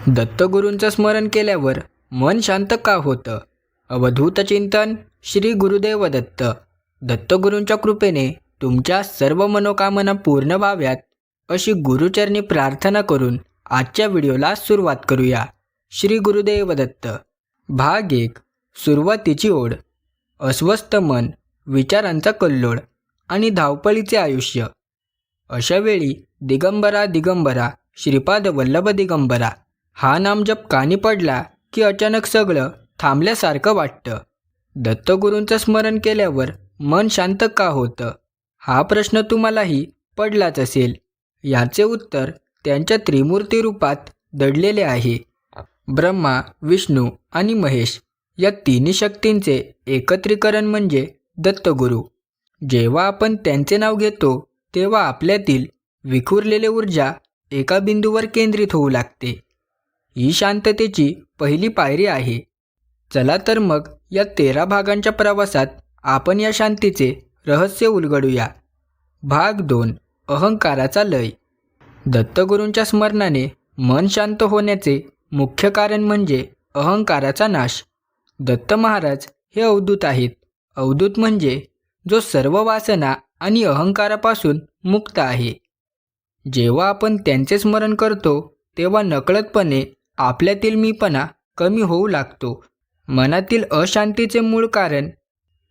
दत्तगुरूंचं स्मरण केल्यावर मन शांत का होतं? अवधूत चिंतन श्री गुरुदेव दत्त. दत्तगुरूंच्या कृपेने तुमच्या सर्व मनोकामना पूर्ण व्हाव्यात अशी गुरुचरणी प्रार्थना करून आजच्या व्हिडिओला सुरुवात करूया. श्री गुरुदेव दत्त. भाग 1. सुरुवातीची ओढ. अस्वस्थ मन, विचारांचा कल्लोळ आणि धावपळीचे आयुष्य. अशा वेळी दिगंबरा दिगंबरा श्रीपाद वल्लभ दिगंबरा हा नामजप कानी पडला की अचानक सगळं थांबल्यासारखं वाटतं. दत्तगुरूंचं स्मरण केल्यावर मन शांत का होतं? हा प्रश्न तुम्हालाही पडलाच असेल. याचे उत्तर त्यांच्या त्रिमूर्ती रूपात दडलेले आहे. ब्रह्मा, विष्णू आणि महेश या तिन्ही शक्तींचे एकत्रीकरण म्हणजे दत्तगुरू. जेव्हा आपण त्यांचे नाव घेतो तेव्हा आपल्यातील विखुरलेली ऊर्जा एका बिंदूवर केंद्रित होऊ लागते. ही शांततेची पहिली पायरी आहे. चला तर मग या 13 भागांच्या प्रवासात आपण या शांतीचे रहस्य उलगडूया. भाग 2. अहंकाराचा लय. दत्तगुरूंच्या स्मरणाने मन शांत होण्याचे मुख्य कारण म्हणजे अहंकाराचा नाश. दत्त महाराज हे अवधूत आहेत. अवधूत म्हणजे जो सर्व वासना आणि अहंकारापासून मुक्त आहे. जेव्हा आपण त्यांचे स्मरण करतो तेव्हा नकळतपणे आपल्यातील मीपणा कमी होऊ लागतो. मनातील अशांतीचे मूळ कारण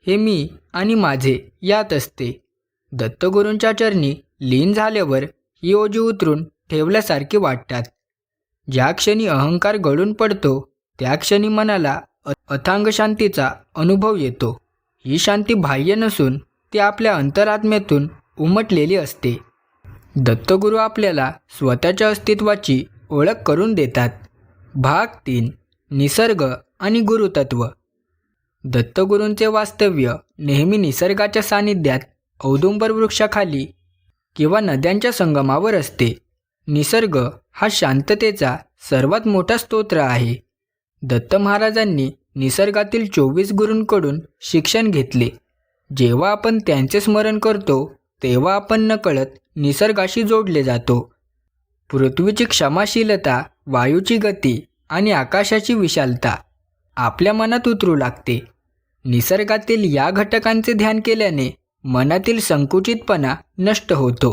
हे मी आणि माझे यात असते. दत्तगुरूंच्या चरणी लीन झाल्यावर ही ओझी उतरून ठेवल्यासारखी वाटतात. ज्या क्षणी अहंकार गळून पडतो त्या क्षणी मनाला अथांग शांतीचा अनुभव येतो. ही शांती बाह्य नसून ती आपल्या अंतरात्म्यातून उमटलेली असते. दत्तगुरू आपल्याला स्वतःच्या अस्तित्वाची ओळख करून देतात. भाग 3. निसर्ग आणि गुरुतत्व. दत्तगुरूंचे वास्तव्य नेहमी निसर्गाच्या सानिध्यात, औदुंबर वृक्षाखाली किंवा नद्यांच्या संगमावर असते. निसर्ग हा शांततेचा सर्वात मोठा स्तोत्र आहे. दत्त महाराजांनी निसर्गातील 24 गुरूंकडून शिक्षण घेतले. जेव्हा आपण त्यांचे स्मरण करतो तेव्हा आपण नकळत निसर्गाशी जोडले जातो. पृथ्वीची क्षमाशीलता, वायूची गती आणि आकाशाची विशालता आपल्या मनात उतरू लागते. निसर्गातील या घटकांचे ध्यान केल्याने मनातील संकुचितपणा नष्ट होतो.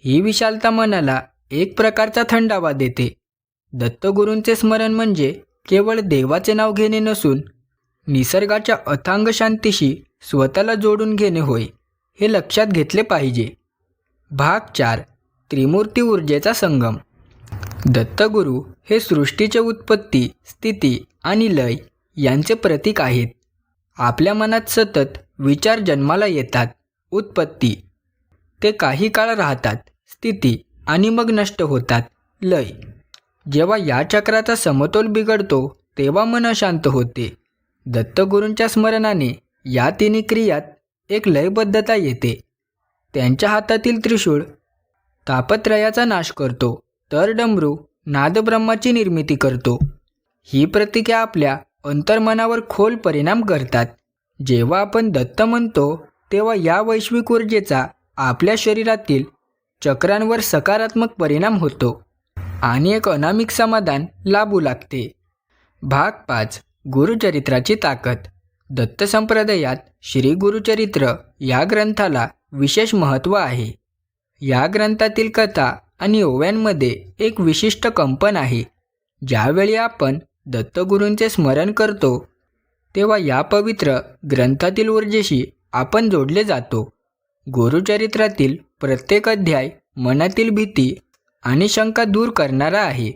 ही विशालता मनाला एक प्रकारचा थंडावा देते. दत्तगुरूंचे स्मरण म्हणजे केवळ देवाचे नाव घेणे नसून निसर्गाच्या अथांग शांतीशी स्वतःला जोडून घेणे होय, हे लक्षात घेतले पाहिजे. भाग 4. त्रिमूर्ती ऊर्जेचा संगम. दत्तगुरू हे सृष्टीचे उत्पत्ती, स्थिती आणि लय यांचे प्रतीक आहेत. आपल्या मनात सतत विचार जन्माला येतात. उत्पत्ती, ते काही काळ राहतात. स्थिती आणि मग नष्ट होतात. लय, जेव्हा या चक्राचा समतोल बिघडतो तेव्हा मन अशांत होते. दत्तगुरूंच्या स्मरणाने या तिन्ही क्रियात एक लयबद्धता येते. त्यांच्या हातातील त्रिशूळ तापत्रयाचा नाश करतो, तर डमरू नादब्रह्माची निर्मिती करतो. ही प्रतीके आपल्या अंतर्मनावर खोल परिणाम करतात. जेव्हा आपण दत्त म्हणतो तेव्हा या वैश्विक ऊर्जेचा आपल्या शरीरातील चक्रांवर सकारात्मक परिणाम होतो आणि एक अनामिक समाधान लाभू लागते. भाग 5. गुरुचरित्राची ताकद. दत्त संप्रदायात श्री गुरुचरित्र या ग्रंथाला विशेष महत्त्व आहे. या ग्रंथातील कथा आणि ओव्यांमध्ये एक विशिष्ट कंपन आहे. ज्यावेळी आपण दत्तगुरूंचे स्मरण करतो तेव्हा या पवित्र ग्रंथातील ऊर्जेशी आपण जोडले जातो. गुरुचरित्रातील प्रत्येक अध्याय मनातील भीती आणि शंका दूर करणारा आहे.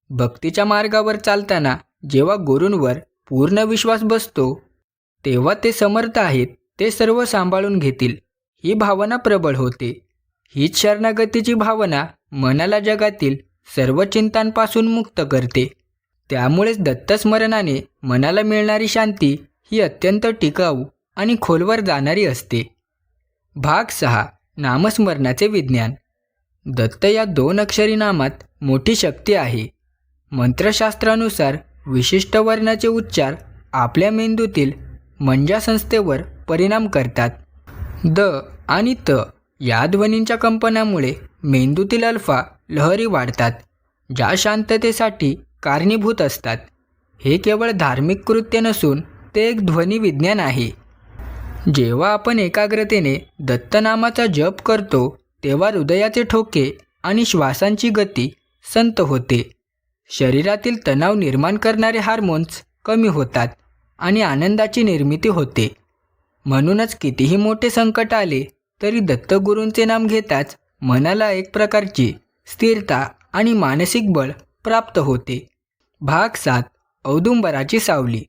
भक्तीच्या मार्गावर चालताना जेव्हा गुरूंवर पूर्ण विश्वास बसतो तेव्हा ते समर्थ आहेत, ते सर्व सांभाळून घेतील, ही भावना प्रबळ होते. हीच शरणागतीची भावना मनाला जगातील सर्व चिंतांपासून मुक्त करते. त्यामुळेच दत्तस्मरणाने मनाला मिळणारी शांती ही अत्यंत टिकाऊ आणि खोलवर जाणारी असते. भाग 6. नामस्मरणाचे विज्ञान. दत्त या 2 अक्षरी नामात मोठी शक्ती आहे. मंत्रशास्त्रानुसार विशिष्ट वर्णाचे उच्चार आपल्या मेंदूतील मंज्यासंस्थेवर परिणाम करतात. द आणि त या ध्वनींच्या कंपनामुळे मेंदूतील अल्फा लहरी वाढतात ज्या शांततेसाठी कारणीभूत असतात. हे केवळ धार्मिक कृत्य नसून ते एक ध्वनी विज्ञान आहे. जेव्हा आपण एकाग्रतेने दत्तनामाचा जप करतो तेव्हा हृदयाचे ठोके आणि श्वासांची गती संत होते. शरीरातील तणाव निर्माण करणारे हार्मोन्स कमी होतात आणि आनंदाची निर्मिती होते. म्हणूनच कितीही मोठे संकट आले तरी दत्तगुरूंचे नाम घेताच मनाला एक प्रकारची स्थिरता आणि मानसिक बळ प्राप्त होते. भाग 7. औदुंबराची सावली.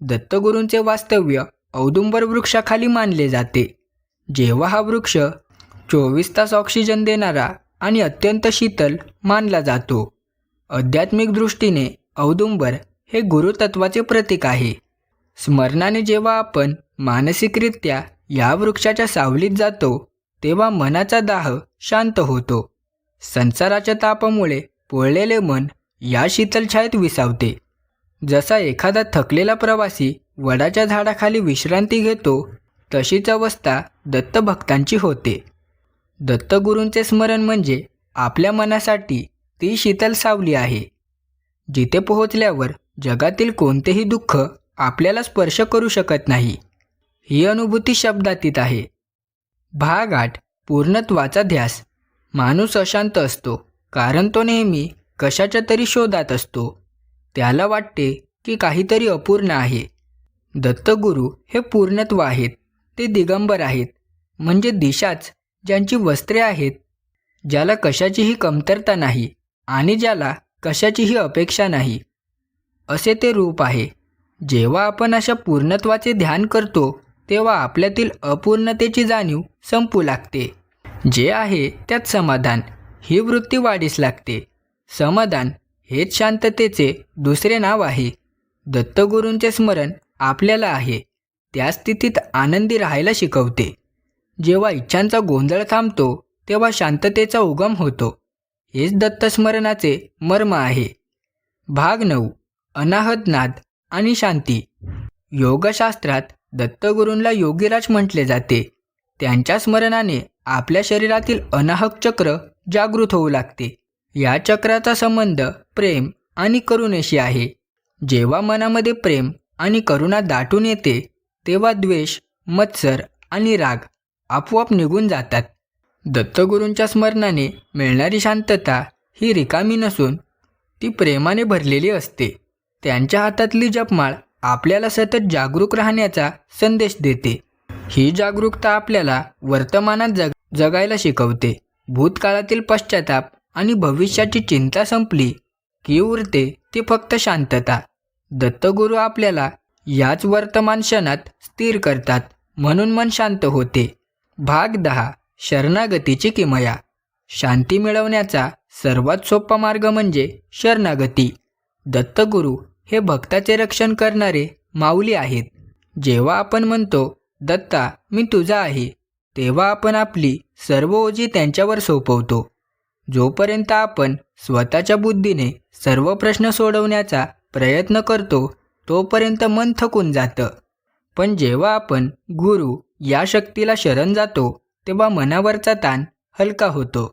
दत्तगुरूंचे वास्तव्य औदुंबर वृक्षाखाली मानले जाते. जेव्हा हा वृक्ष 24 तास ऑक्सिजन देणारा आणि अत्यंत शीतल मानला जातो. आध्यात्मिक दृष्टीने औदुंबर हे गुरुतत्वाचे प्रतीक आहे. स्मरणाने जेव्हा आपण मानसिकरित्या या वृक्षाच्या सावलीत जातो तेव्हा मनाचा दाह शांत होतो. संसाराच्या तापामुळे पोळलेले मन या शीतल छायेत विसावते. जसा एखादा थकलेला प्रवासी वडाच्या झाडाखाली विश्रांती घेतो तशीच अवस्था दत्तभक्तांची होते. दत्तगुरूंचे स्मरण म्हणजे आपल्या मनासाठी ती शीतल सावली आहे. जिथे पोहोचल्यावर जगातील कोणतेही दुःख आपल्याला स्पर्श करू शकत नाही. ही अनुभूती शब्दातीत आहे. भाग 8. पूर्णत्वाचा ध्यास. माणूस अशांत असतो कारण तो नेहमी कशाच्या तरी शोधात असतो. त्याला वाटते की काहीतरी अपूर्ण आहे. दत्तगुरू हे पूर्णत्व आहेत. ते दिगंबर आहेत, म्हणजे दिशाच ज्यांची वस्त्रे आहेत, ज्याला कशाचीही कमतरता नाही आणि ज्याला कशाचीही अपेक्षा नाही, असे ते रूप आहे. जेव्हा आपण अशा पूर्णत्वाचे ध्यान करतो तेव्हा आपल्यातील अपूर्णतेची जाणीव संपू लागते. जे आहे त्यात समाधान ही वृत्ती वाढीस लागते. समाधान हेच शांततेचे दुसरे नाव आहे. दत्तगुरूंचे स्मरण आपल्याला आहे त्या स्थितीत आनंदी राहायला शिकवते. जेव्हा इच्छांचा गोंधळ थांबतो तेव्हा शांततेचा उगम होतो. हेच दत्तस्मरणाचे मर्म आहे. भाग 9. अनाहत नाद आणि शांती. योगशास्त्रात दत्तगुरूंना योगीराज म्हटले जाते. त्यांच्या स्मरणाने आपल्या शरीरातील अनाहक चक्र जागृत होऊ लागते. या चक्राचा संबंध प्रेम आणि करुणेशी आहे. जेव्हा मनामध्ये प्रेम आणि करुणा दाटून येते तेव्हा द्वेष, मत्सर आणि राग आपोआप निघून जातात. दत्तगुरूंच्या स्मरणाने मिळणारी शांतता ही रिकामी नसून ती प्रेमाने भरलेली असते. त्यांच्या हातातली जपमाळ आपल्याला सतत जागरूक राहण्याचा संदेश देते. ही जागरूकता आपल्याला वर्तमानात जगायला शिकवते. भूतकाळातील पश्चाताप आणि भविष्याची चिंता संपली की उरते ती फक्त शांतता. दत्तगुरू आपल्याला याच वर्तमान क्षणात स्थिर करतात, म्हणून मन शांत होते. भाग 10. शरणागतीची किमया. शांती मिळवण्याचा सर्वात सोपा मार्ग म्हणजे शरणागती. दत्तगुरू हे भक्ताचे रक्षण करणारे माऊली आहेत. जेव्हा आपण म्हणतो दत्ता मी तुझा आहे, तेव्हा आपण आपली सर्व ओझी त्यांच्यावर सोपवतो. जोपर्यंत आपण स्वतःच्या बुद्धीने सर्व प्रश्न सोडवण्याचा प्रयत्न करतो तोपर्यंत मन थकून जातं. पण जेव्हा आपण गुरु या शक्तीला शरण जातो तेव्हा मनावरचा ताण हलका होतो.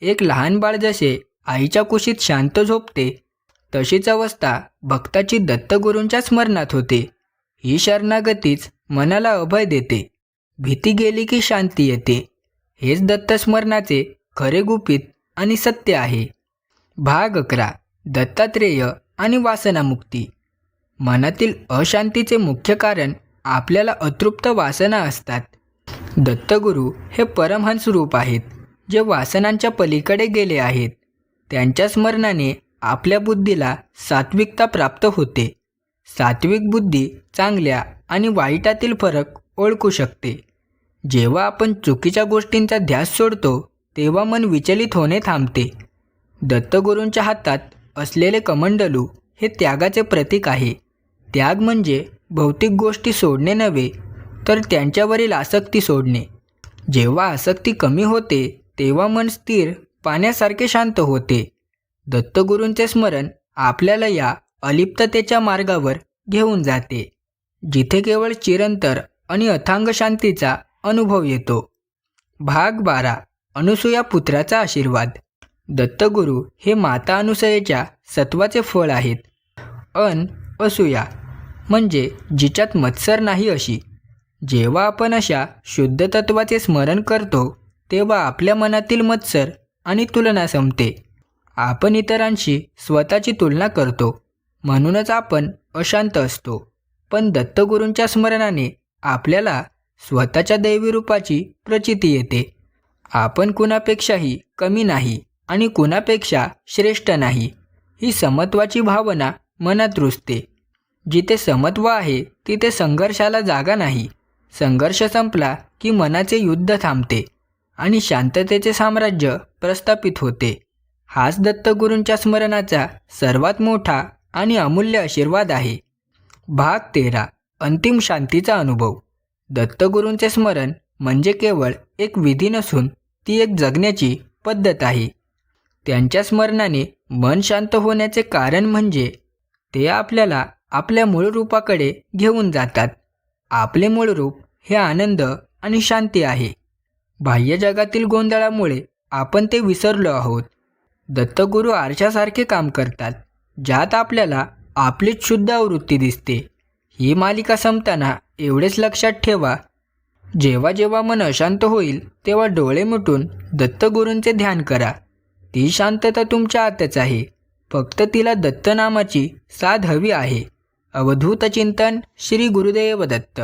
एक लहान बाळ जसे आईच्या कुशीत शांत झोपते तशीच अवस्था भक्ताची दत्तगुरूंच्या स्मरणात होते. ही शरणागतीच मनाला अभय देते. भीती गेली की शांती येते. हेच दत्तस्मरणाचे खरे गुपित आणि सत्य आहे. भाग 11. दत्तात्रेय आणि वासनामुक्ती. मनातील अशांतीचे मुख्य कारण आपल्याला अतृप्त वासना असतात. दत्तगुरू हे परमहंस रूप आहेत जे वासनांच्या पलीकडे गेले आहेत. त्यांच्या स्मरणाने आपल्या बुद्धीला सात्विकता प्राप्त होते. सात्विक बुद्धी चांगल्या आणि वाईटातील फरक ओळखू शकते. जेव्हा आपण चुकीच्या गोष्टींचा ध्यास सोडतो तेव्हा मन विचलित होणे थांबते. दत्तगुरूंच्या हातात असलेले कमंडलू हे त्यागाचे प्रतीक आहे. त्याग म्हणजे भौतिक गोष्टी सोडणे नव्हे तर त्यांच्यावरील आसक्ती सोडणे. जेव्हा आसक्ती कमी होते तेव्हा मन स्थिर पाण्यासारखे शांत होते. दत्तगुरूंचे स्मरण आपल्याला या अलिप्ततेच्या मार्गावर घेऊन जाते, जिथे केवळ चिरंतर आणि अथांग शांतीचा अनुभव येतो. भाग 12. अनुसूया पुत्राचा आशीर्वाद. दत्तगुरू हे माता अनुसयेच्या सत्वाचे फळ आहेत. असूया म्हणजे जिच्यात मत्सर नाही अशी. जेव्हा आपण अशा शुद्ध तत्वाचे स्मरण करतो तेव्हा आपल्या मनातील मत्सर आणि तुलना संपते. आपण इतरांशी स्वतःची तुलना करतो, म्हणूनच आपण अशांत असतो. पण दत्तगुरूंच्या स्मरणाने आपल्याला स्वतःच्या दैवी रूपाची प्रचिती येते. आपण कुणापेक्षाही कमी नाही आणि कुणापेक्षा श्रेष्ठ नाही, ही समत्वाची भावना मनात रुजते. जिथे समत्व आहे तिथे संघर्षाला जागा नाही. संघर्ष संपला की मनाचे युद्ध थांबते आणि शांततेचे साम्राज्य प्रस्थापित होते. हाच दत्तगुरूंच्या स्मरणाचा सर्वात मोठा आणि अमूल्य आशीर्वाद आहे. भाग 13. अंतिम शांतीचा अनुभव. दत्तगुरूंचे स्मरण म्हणजे केवळ एक विधी नसून ती एक जगण्याची पद्धत आहे. त्यांच्या स्मरणाने मन शांत होण्याचे कारण म्हणजे ते आपल्याला आपल्या मूळ रूपाकडे घेऊन जातात. आपले मूळ रूप हे आनंद आणि शांती आहे. बाह्य जगातील गोंधळामुळे आपण ते विसरलो आहोत. दत्तगुरू आरशासारखे काम करतात, ज्यात आपल्याला आपलीच शुद्ध आवृत्ती दिसते. ही मालिका संपताना एवढेच लक्षात ठेवा, जेव्हा जेव्हा मन अशांत होईल तेव्हा डोळे मिटून दत्तगुरूंचे ध्यान करा. ती शांतता तुमच्या आतच आहे, फक्त तिला दत्त नामाची साथ हवी आहे. अवधूत चिंतन श्री गुरुदेव दत्त.